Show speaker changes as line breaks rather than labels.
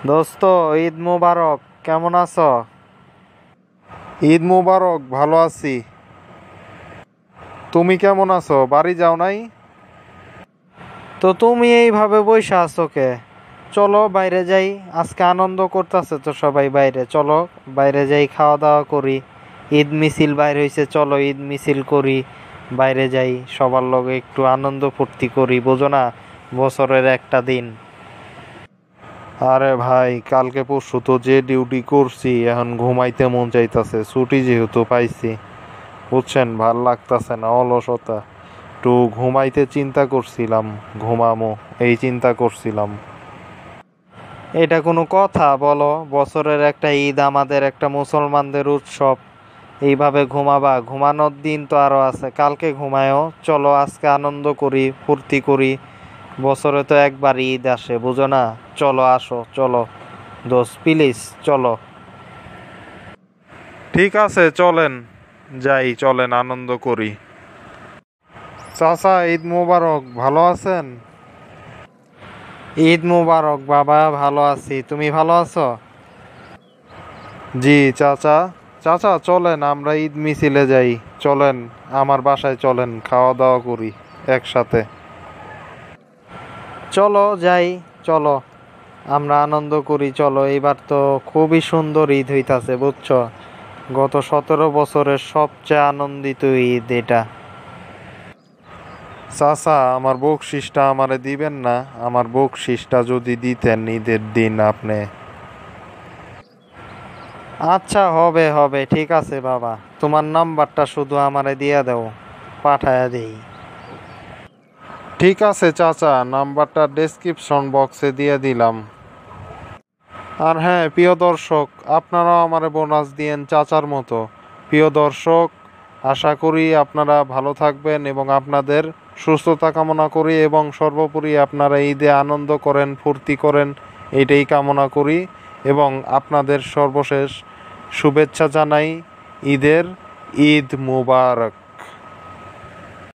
দোস্ত, ঈদ মুবারক। কেমন আছো? ঈদ মুবারক, ভালো আছি। তুমি কেমন আছো? বাড়ি যাও নাই? তো তুমি এইভাবে বইসা আছো কে? চলো বাইরে যাই, আজকে আনন্দ করতেছে তো সবাই। বাইরে চলো, বাইরে যাই, খাওয়া দাওয়া করি। ঈদ মিছিল বাইর হইছে, চলো ঈদ মিছিল করি। বাইরে যাই, সবার লগে একটু আনন্দ ফুর্তি করি, বোঝো না? বছরের একটা দিন। আরে ভাই, কালকে পরশু তো যে ডিউটি করছি, এখন ঘুমাইতে মন চাইতাছে। ছুটি যেহেতু পাইছি, বুঝছেন, ভাল লাগতাছে না, অলসতা। একটু ঘুমাইতে চিন্তা করছিলাম, ঘুমামো এই চিন্তা করছিলাম। এটা কোনো কথা বলো? বছরের একটা ঈদ, আমাদের একটা মুসলমানদের উৎসব। এইভাবে ঘুমাবা? ঘুমানোর দিন তো আরো আছে, কালকে ঘুমায়ও। চলো আজকে আনন্দ করি, ফুর্তি করি। বছরে তো একবার ঈদ আসে, বুঝো না? চলো, আসো, চলো দোস্ত, প্লিজ চলো। ঠিক আছে, চলেন যাই, চলেন আনন্দ করি। চাচা, ঈদ মোবারক, ভালো আছেন? ঈদ মোবারক বাবা, ভালো আছি। তুমি ভালো আছো? জি চাচা। চাচা চলেন আমরা ঈদ মিছিলে যাই। চলেন আমার বাসায়, চলেন খাওয়া দাওয়া করি একসাথে। চলো যাই, চলো আমরা আনন্দ করি। চলো, এবার তো খুবই সুন্দর ঈদ হইতাছে, বুঝছো? গত 17 বছরের সবচেয়ে আনন্দিত ঈদ এটা। চাচা, আমার বকশিসটা আমারে দিবেন না? আমার বকশিসটা যদি দিতেন ঈদের দিন আপনি। আচ্ছা, হবে হবে, ঠিক আছে বাবা। তোমার নাম্বারটা শুধু আমারে দিয়ে দাও, পাঠায়া দেই। ঠিক আছে চাচা, নাম্বারটা ডেসক্রিপশন বক্সে দিয়ে দিলাম। আর হ্যাঁ, প্রিয় দর্শক, আপনারাও আমারে বোনাস দিয়েন চাচার মতো। প্রিয় দর্শক, আশা করি আপনারা ভালো থাকবেন এবং আপনাদের সুস্থতা কামনা করি, এবং সর্বোপরি আপনারা ঈদে আনন্দ করেন, ফুর্তি করেন, এইটাই কামনা করি। এবং আপনাদের সর্বশেষ শুভেচ্ছা জানাই ঈদের। ঈদ মুবারক।